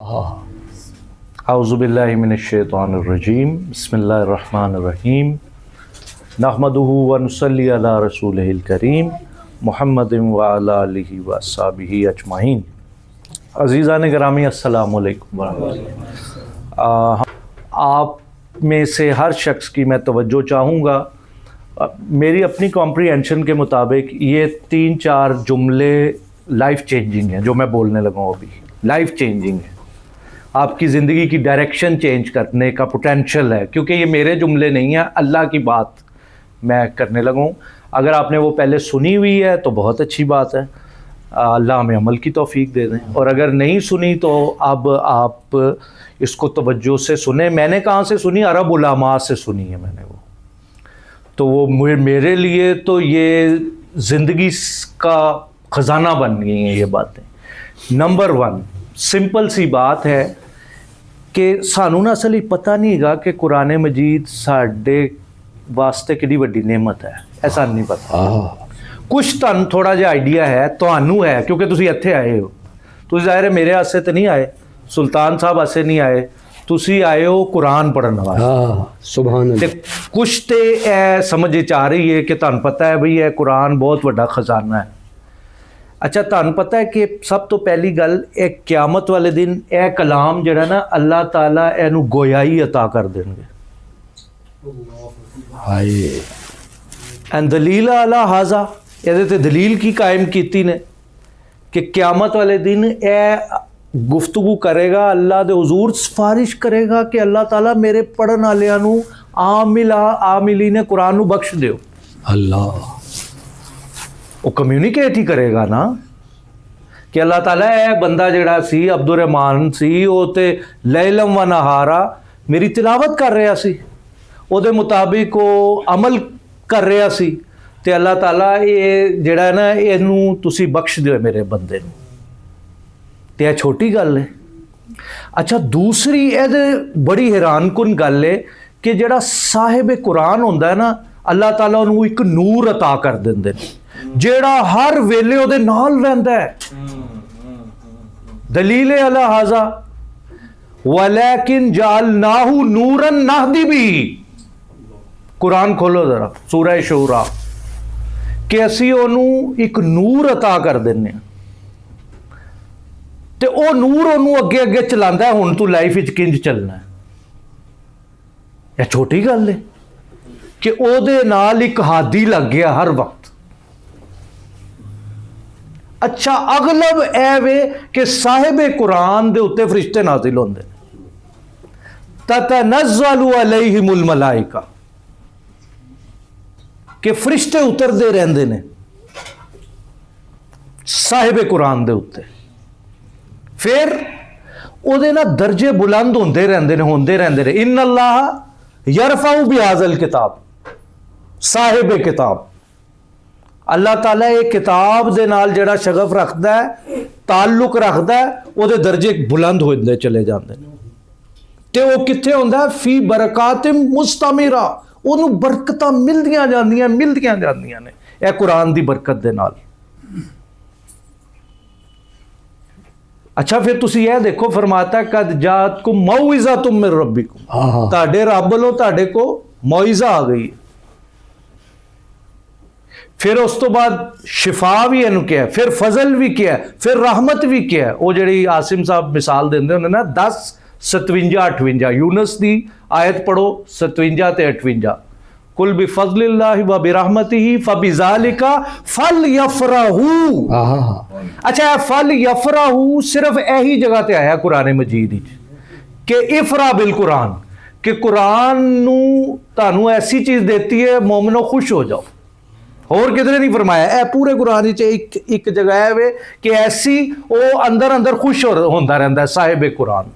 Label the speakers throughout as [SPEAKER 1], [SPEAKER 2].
[SPEAKER 1] اعوذ باللہ من الشیطان الرجیم بسم اللہ الرحمن الرحیم نحمدہ ونصلی علی رسولہ الکریم محمد وعلی آلہ واصحابہ اجمعین۔ عزیزان گرامی السلام علیکم ورحمۃ اللہ۔ آپ میں سے ہر شخص کی میں توجہ چاہوں گا۔ میری اپنی کمپریہنشن کے مطابق یہ 3-4 جملے لائف چینجنگ ہیں جو میں بولنے لگا ہوں، ابھی لائف چینجنگ ہے، آپ کی زندگی کی ڈائریکشن چینج کرنے کا پوٹینشیل ہے، کیونکہ یہ میرے جملے نہیں ہیں، اللہ کی بات میں کرنے لگا ہوں۔ اگر آپ نے وہ پہلے سنی ہوئی ہے تو بہت اچھی بات ہے، اللہ ہمیں عمل کی توفیق دے دیں، اور اگر نہیں سنی تو اب آپ اس کو توجہ سے سنیں۔ میں نے کہاں سے سنی؟ عرب علماء سے سنی ہے میں نے وہ، تو وہ میرے لیے تو یہ زندگی کا خزانہ بن گئی ہیں یہ باتیں۔ نمبر 1 سمپل سی بات ہے کہ سانوں نا اصل پتہ نہیں گا کہ قرآن مجید ساڈے واسطے کڈی وڈی نعمت ہے، ایسا نہیں پتا۔ کچھ تن تھوڑا جہا آئیڈیا ہے، تانوں ہے کیونکہ تسی اتھے آئے ہو۔ تسی ظاہر ہے میرے واسطے تو نہیں آئے، سلطان صاحب واسطے نہیں آئے، تسی آئے ہو قرآن پڑھن واسطے۔
[SPEAKER 2] سبحان اللہ۔
[SPEAKER 1] کچھ تے اے سمجھ آ رہی ہے کہ تانوں پتہ ہے بھئی یہ قرآن بہت وڈا خزانہ ہے۔ اچھا، تانوں پتہ ہے کہ سب تو پہلی گل ایک قیامت والے دن اے کلام جڑا نا اللہ تعالیٰ اینو گویائی عطا کر دیں گے۔
[SPEAKER 2] ہائے
[SPEAKER 1] این دلیل علی ھذا، یہ تے دلیل کی قائم کیتی نے کہ قیامت والے دن اے گفتگو کرے گا اللہ دے حضور، سفارش کرے گا کہ اللہ تعالیٰ میرے پڑھن والیاں نو عاملین قرآن نو بخش دیو۔
[SPEAKER 2] اللہ
[SPEAKER 1] وہ کمیونیکیٹ ہی کرے گا نا کہ اللہ تعالیٰ اے بندہ جڑا سی عبد الرحمان سی، وہ تے لیلم و نہارا میری تلاوت کر رہا سی، او دے مطابق وہ عمل کر رہا سی، تے اللہ تعالیٰ یہ جڑا ہے نا اینو تسی بخش دیو میرے بندے نو، تے یہ چھوٹی گل ہے۔ اچھا، دوسری یہ بڑی حیران کن گل ہے کہ جڑا صاحب قرآن ہوندا ہے نا، اللہ تعالیٰ انہوں ایک نور عطا کر دیندے نے جیڑا ہر ویلے او دے نال رہندا ہے۔ دلیل علی ھذا ولیکن جعلناہ نورا نہدی بہ، قرآن کھولو ذرا سورہ شعراء، کہ اسی انہوں ایک نور عطا کر دینے تے او نور انہوں اگے اگے چلاندا ہے، ہن تو لائف وچ کنج چلنا ہے۔ یہ چھوٹی گل ہے کہ او دے نال ایک ہادی لگ گیا ہر وقت۔ اچھا، اغلب اے وے کہ صاحب قرآن دے اتے فرشتے نازل ہوندے تتنزل علیہم الملائکہ، کہ فرشتے اتر دے رہندے نے صاحب قرآن دے اتے، پھر او دے نا درجے بلند ہوندے رہندے نے۔ ان اللہ یرفع بہذا الکتاب، صاحب کتاب اللہ تعالیٰ ایک کتاب دے نال جڑا شغف رکھدا ہے، تعلق رکھدا ہے، او دے درجے بلند ہوندے چلے جاندے نے، تے وہ کتھے ہوندا ہے؟ فی برکات مستمرہ، انہوں برکتاں ملدیاں جاندیاں نے اے قرآن دی برکت دے نال۔ اچھا، پھر تسی یہ دیکھو فرماتا ہے قد جاءتکم موعظۃ من ربکم، تہاڈے رب والوں تہاڈے کو موعظہ آ گئی ہے۔ پھر اس تو بعد شفا بھی اینو کیا ہے، پھر فضل بھی کیا ہے، پھر رحمت بھی کیا ہے۔ وہ جڑی عاصم صاحب مثال دیندے ہوندے نا 10 57 58 یونس دی آیت پڑھو 57 تے 58، قل بفضل اللہ وبرحمتہ فبذالک فلیفرحوا۔ اچھا، فلیفرحوا صرف یہی جگہ تے آیا قرآن مجید وچ کہ افرح بالقرآن، کہ قرآن نو تانوں ایسی چیز دیتی ہے مومنو خوش ہو جاؤ، اور کدھر نہیں فرمایا۔ اے پورے قرآن ایک جگہ ہے وے کہ ایسی وہ اندر خوش ہوندا رہندا ہے صاحب قرآن۔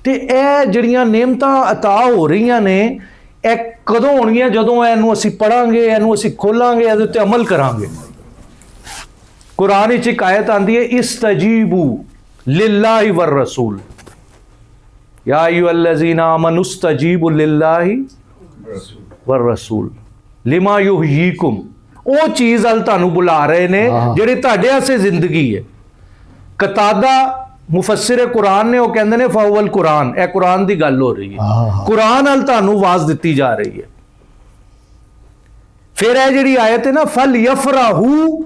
[SPEAKER 1] تے اے جڑیاں نعمتاں عطا ہو رہیاں نے، اے کدوں ہونگیاں؟ جدوں اینو اسی پڑھاں گے، اینو اسی کھولاں گے، ایدے تے عمل کراں گے۔ قرآن وچ ایک آیت آندی ہے استجیبوا للہ والرسول، یا ایھا الذین آمنوا استجیبوا للہ والرسول لما یحییکم، او چیز ال تانوں بلا رہے نے جڑی تہاڈے واسطے زندگی ہے۔ ਕਤਾਦਾ ਮੁਫੱਸਿਰ ਕੁਰਾਨ ਨੇ ਉਹ ਕਹਿੰਦੇ ਨੇ ਫਾਵਲ ਕੁਰਾਨ, ਇਹ ਕੁਰਾਨ ਦੀ ਗੱਲ ਹੋ ਰਹੀ ਹੈ, ਕੁਰਾਨ ਨਾਲ ਤੁਹਾਨੂੰ ਆਵਾਜ਼ ਦਿੱਤੀ ਜਾ ਰਹੀ ਹੈ। ਫਿਰ ਇਹ ਜਿਹੜੀ ਆਇਤ ਹੈ ਨਾ ਫਲ ਯਫਰਾਹੂ,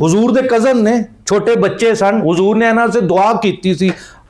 [SPEAKER 1] ਹੁਜ਼ੂਰ ਦੇ ਕਜ਼ਨ ਨੇ, ਛੋਟੇ ਬੱਚੇ ਸਨ, ਹੁਜ਼ੂਰ ਨੇ ਇਹਨਾਂ ਸੇ ਦੁਆ ਕੀਤੀ ਸੀ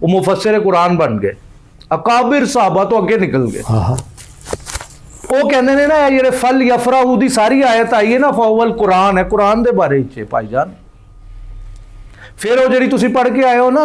[SPEAKER 1] ਉਹ ਮੁਫੱਸਿਰ ਕੁਰਾਨ ਬਣ ਗਏ, ਅਕਾਬਿਰ ਸਾਹਬਾ ਤੋਂ ਅੱਗੇ ਨਿਕਲ ਗਏ। ਉਹ ਕਹਿੰਦੇ ਨੇ ਨਾ ਇਹ ਜਿਹੜੇ ਫਲ ਯਫਰਾਹੂ ਦੀ ਸਾਰੀ ਆਇਤ ਆਈ ਹੈ ਨਾ ਫਾਵਲ ਕੁਰਾਨ ਹੈ, ਕੁਰਾਨ ਦੇ ਬਾਰੇ ਚ ਭਾਈ ਜਾਨ। ਫਿਰ ਉਹ ਜਿਹੜੀ ਤੁਸੀਂ ਪੜ੍ਹ ਕੇ ਆਏ ਹੋ ਨਾ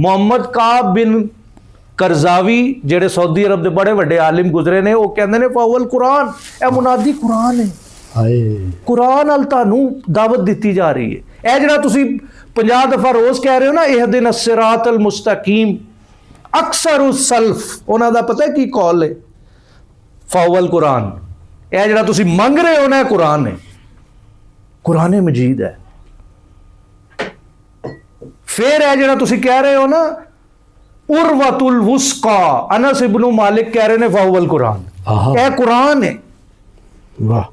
[SPEAKER 1] ਮੁਹੰਮਦ ਕਾਬ ਬਿਨ ਕਰਜ਼ਾਵੀ ਜਿਹੜੇ ਸਾਊਦੀ ਅਰਬ ਦੇ ਬੜੇ ਵੱਡੇ ਆਲਿਮ ਗੁਜ਼ਰੇ ਨੇ, ਉਹ ਕਹਿੰਦੇ ਨੇ ਫਾਵਲ ਕੁਰਾਨ, ਇਹ ਮੁਨਾਦੀ ਕੁਰਾਨ ਹੈ। ਕੁਰਾਨ ਨਾਲ ਤੁਹਾਨੂੰ ਦਾਵਤ ਦਿੱਤੀ ਜਾ ਰਹੀ ਹੈ। ਇਹ ਜਿਹੜਾ ਤੁਸੀਂ 50 ਦਫਾ ਰੋਜ਼ ਕਹਿ ਰਹੇ ਹੋ ਨਾ ਇਹਦਿਨ ਸਿਰਾਤ ਅਲ ਮੁਸਤਕੀਮ, ਅਕਸਰ ਉਸ ਸਲਫ ਉਹਨਾਂ ਦਾ ਪਤਾ ਕੀ ਕੌਲ ਹੈ, ਫਾਵਲ ਕੁਰਾਨ। ਇਹ ਜਿਹੜਾ ਤੁਸੀਂ ਮੰਗ ਰਹੇ ਹੋ ਨਾ ਕੁਰਾਨ ਹੈ, ਕੁਰਾਨ ਮਜੀਦ ਹੈ। ਫਿਰ ਇਹ ਜਿਹੜਾ ਤੁਸੀਂ ਕਹਿ ਰਹੇ ਹੋ ਨਾ ਉਰਵਤੁਲ ਵੁਸਕਾ, ਅਨਸ ਇਬਨ ਮਾਲਿਕ ਕਹਿ ਰਹੇ ਨੇ ਫਾਵਲ ਕੁਰਾਨ, ਇਹ ਕੁਰਾਨ ਹੈ। ਵਾਹ,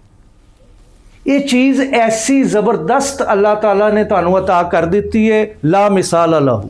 [SPEAKER 1] ਇਹ ਚੀਜ਼ ਐਸੀ ਜ਼ਬਰਦਸਤ ਅੱਲਾਹ ਤਾਲਾ ਨੇ ਤੁਹਾਨੂੰ ਅਤਾ ਕਰ ਦਿੱਤੀ ਹੈ, ਲਾ ਮਿਸਾਲ ਲਹੂ।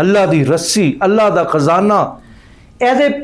[SPEAKER 1] ਅੱਲਾਹ ਦੀ ਰੱਸੀ, ਅੱਲਾਹ ਦਾ ਖਜ਼ਾਨਾ। ਇਹਦੇ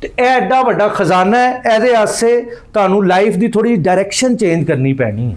[SPEAKER 1] ਤੇ ਇਹ ਐਡਾ ਵੱਡਾ ਖਜ਼ਾਨਾ ਹੈ, ਇਹਦੇ ਵਾਸਤੇ ਤੁਹਾਨੂੰ ਲਾਈਫ ਦੀ ਥੋੜੀ ਡਾਇਰੈਕਸ਼ਨ ਚੇਂਜ ਕਰਨੀ ਪੈਣੀ ਹੈ।